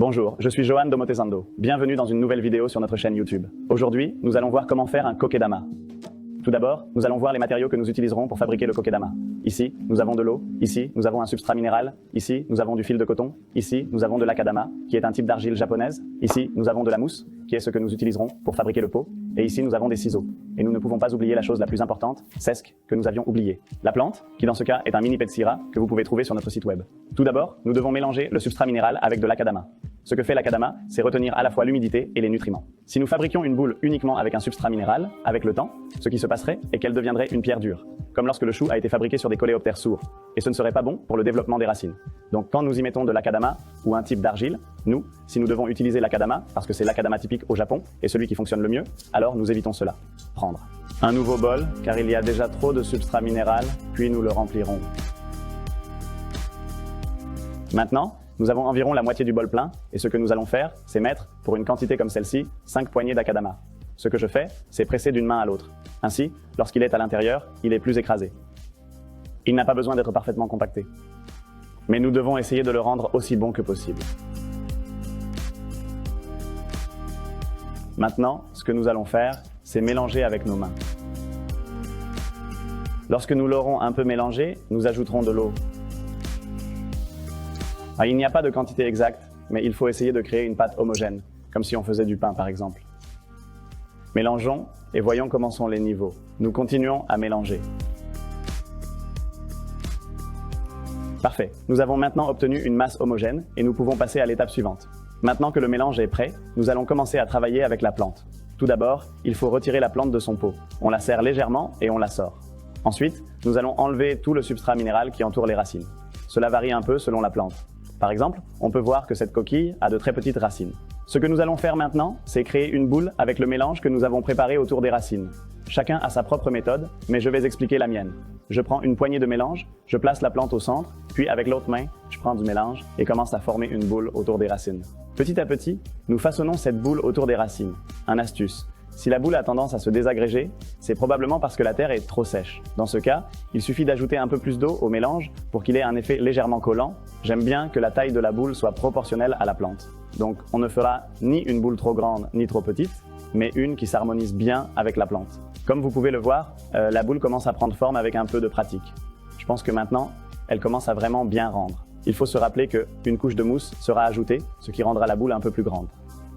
Bonjour, je suis Johan Domotesando. Bienvenue dans une nouvelle vidéo sur notre chaîne YouTube. Aujourd'hui, nous allons voir comment faire un kokedama. Tout d'abord, nous allons voir les matériaux que nous utiliserons pour fabriquer le kokedama. Ici, nous avons de l'eau. Ici, nous avons un substrat minéral. Ici, nous avons du fil de coton. Ici, nous avons de l'akadama, qui est un type d'argile japonaise. Ici, nous avons de la mousse, qui est ce que nous utiliserons pour fabriquer le pot. Et ici, nous avons des ciseaux. Et nous ne pouvons pas oublier la chose la plus importante, c'est ce que nous avions oublié. La plante, qui dans ce cas est un mini petsira, que vous pouvez trouver sur notre site web. Tout d'abord, nous devons mélanger le substrat minéral avec de l'akadama. Ce que fait l'akadama, c'est retenir à la fois l'humidité et les nutriments. Si nous fabriquions une boule uniquement avec un substrat minéral, avec le temps, ce qui se passerait est qu'elle deviendrait une pierre dure, comme lorsque le chou a été fabriqué sur des coléoptères sourds. Et ce ne serait pas bon pour le développement des racines. Donc quand nous y mettons de l'akadama ou un type d'argile, si nous devons utiliser l'akadama, parce que c'est l'akadama typique au Japon et celui qui fonctionne le mieux, alors nous évitons cela. Prendre un nouveau bol, car il y a déjà trop de substrat minéral, puis nous le remplirons. Maintenant, nous avons environ la moitié du bol plein, et ce que nous allons faire, c'est mettre, pour une quantité comme celle-ci, 5 poignées d'akadama. Ce que je fais, c'est presser d'une main à l'autre. Ainsi, lorsqu'il est à l'intérieur, il est plus écrasé. Il n'a pas besoin d'être parfaitement compacté. Mais nous devons essayer de le rendre aussi bon que possible. Maintenant, ce que nous allons faire, c'est mélanger avec nos mains. Lorsque nous l'aurons un peu mélangé, nous ajouterons de l'eau. Il n'y a pas de quantité exacte, mais il faut essayer de créer une pâte homogène, comme si on faisait du pain par exemple. Mélangeons et voyons comment sont les niveaux. Nous continuons à mélanger. Parfait, nous avons maintenant obtenu une masse homogène et nous pouvons passer à l'étape suivante. Maintenant que le mélange est prêt, nous allons commencer à travailler avec la plante. Tout d'abord, il faut retirer la plante de son pot. On la serre légèrement et on la sort. Ensuite, nous allons enlever tout le substrat minéral qui entoure les racines. Cela varie un peu selon la plante. Par exemple, on peut voir que cette coquille a de très petites racines. Ce que nous allons faire maintenant, c'est créer une boule avec le mélange que nous avons préparé autour des racines. Chacun a sa propre méthode, mais je vais expliquer la mienne. Je prends une poignée de mélange, je place la plante au centre, puis avec l'autre main, je prends du mélange et commence à former une boule autour des racines. Petit à petit, nous façonnons cette boule autour des racines. Un astuce. Si la boule a tendance à se désagréger, c'est probablement parce que la terre est trop sèche. Dans ce cas, il suffit d'ajouter un peu plus d'eau au mélange pour qu'il ait un effet légèrement collant. J'aime bien que la taille de la boule soit proportionnelle à la plante. Donc on ne fera ni une boule trop grande ni trop petite, mais une qui s'harmonise bien avec la plante. Comme vous pouvez le voir, la boule commence à prendre forme avec un peu de pratique. Je pense que maintenant, elle commence à vraiment bien rendre. Il faut se rappeler qu'une couche de mousse sera ajoutée, ce qui rendra la boule un peu plus grande.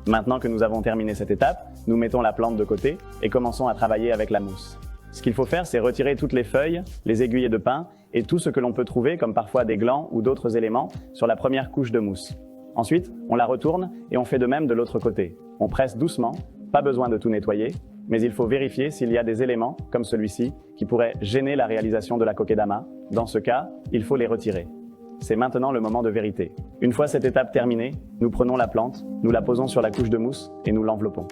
Maintenant que nous avons terminé cette étape, nous mettons la plante de côté et commençons à travailler avec la mousse. Ce qu'il faut faire, c'est retirer toutes les feuilles, les aiguilles de pin et tout ce que l'on peut trouver, comme parfois des glands ou d'autres éléments, sur la première couche de mousse. Ensuite, on la retourne et on fait de même de l'autre côté. On presse doucement, pas besoin de tout nettoyer, mais il faut vérifier s'il y a des éléments, comme celui-ci, qui pourraient gêner la réalisation de la kokedama. Dans ce cas, il faut les retirer. C'est maintenant le moment de vérité. Une fois cette étape terminée, nous prenons la plante, nous la posons sur la couche de mousse et nous l'enveloppons.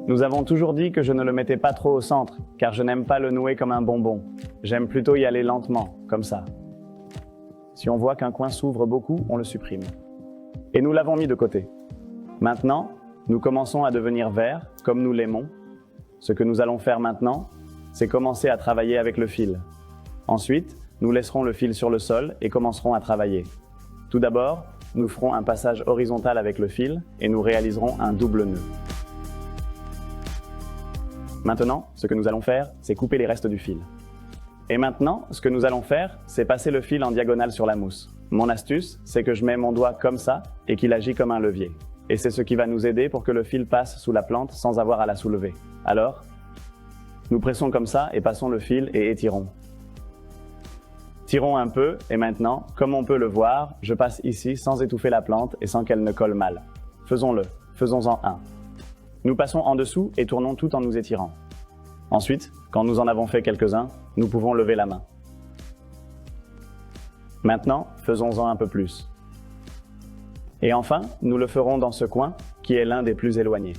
Nous avons toujours dit que je ne le mettais pas trop au centre, car je n'aime pas le nouer comme un bonbon. J'aime plutôt y aller lentement, comme ça. Si on voit qu'un coin s'ouvre beaucoup, on le supprime. Et nous l'avons mis de côté. Maintenant, nous commençons à devenir verts, comme nous l'aimons. Ce que nous allons faire maintenant, c'est commencer à travailler avec le fil. Ensuite, nous laisserons le fil sur le sol et commencerons à travailler. Tout d'abord, nous ferons un passage horizontal avec le fil et nous réaliserons un double nœud. Maintenant, ce que nous allons faire, c'est couper les restes du fil. Et maintenant, ce que nous allons faire, c'est passer le fil en diagonale sur la mousse. Mon astuce, c'est que je mets mon doigt comme ça et qu'il agit comme un levier. Et c'est ce qui va nous aider pour que le fil passe sous la plante sans avoir à la soulever. Alors, nous pressons comme ça et passons le fil et étirons. Tirons un peu et maintenant, comme on peut le voir, je passe ici sans étouffer la plante et sans qu'elle ne colle mal. Faisons-le, faisons-en un. Nous passons en dessous et tournons tout en nous étirant. Ensuite, quand nous en avons fait quelques-uns, nous pouvons lever la main. Maintenant, faisons-en un peu plus. Et enfin, nous le ferons dans ce coin, qui est l'un des plus éloignés.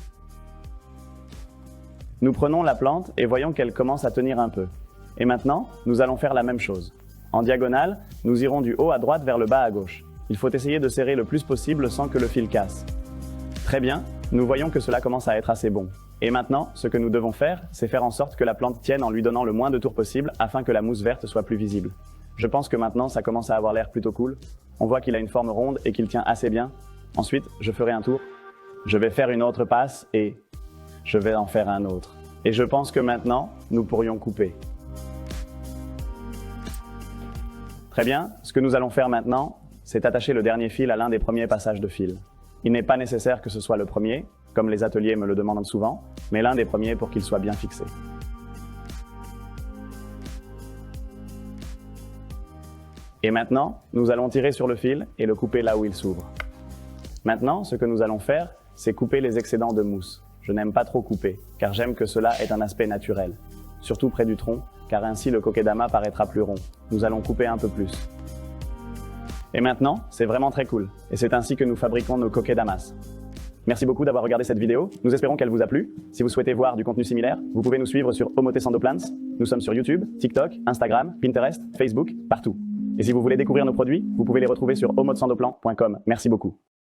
Nous prenons la plante et voyons qu'elle commence à tenir un peu. Et maintenant, nous allons faire la même chose. En diagonale, nous irons du haut à droite vers le bas à gauche. Il faut essayer de serrer le plus possible sans que le fil casse. Très bien, nous voyons que cela commence à être assez bon. Et maintenant, ce que nous devons faire, c'est faire en sorte que la plante tienne en lui donnant le moins de tours possible afin que la mousse verte soit plus visible. Je pense que maintenant, ça commence à avoir l'air plutôt cool. On voit qu'il a une forme ronde et qu'il tient assez bien. Ensuite, je ferai un tour. Je vais faire une autre passe et je vais en faire un autre. Et je pense que maintenant, nous pourrions couper. Très bien, ce que nous allons faire maintenant, c'est attacher le dernier fil à l'un des premiers passages de fil. Il n'est pas nécessaire que ce soit le premier, comme les ateliers me le demandent souvent, mais l'un des premiers pour qu'il soit bien fixé. Et maintenant, nous allons tirer sur le fil et le couper là où il s'ouvre. Maintenant, ce que nous allons faire, c'est couper les excédents de mousse. Je n'aime pas trop couper, car j'aime que cela ait un aspect naturel. Surtout près du tronc, car ainsi le kokedama paraîtra plus rond. Nous allons couper un peu plus. Et maintenant, c'est vraiment très cool. Et c'est ainsi que nous fabriquons nos kokedamas. Merci beaucoup d'avoir regardé cette vidéo. Nous espérons qu'elle vous a plu. Si vous souhaitez voir du contenu similaire, vous pouvez nous suivre sur Omote Sandoplants. Nous sommes sur YouTube, TikTok, Instagram, Pinterest, Facebook, partout. Et si vous voulez découvrir nos produits, vous pouvez les retrouver sur omotesandoplan.com. Merci beaucoup.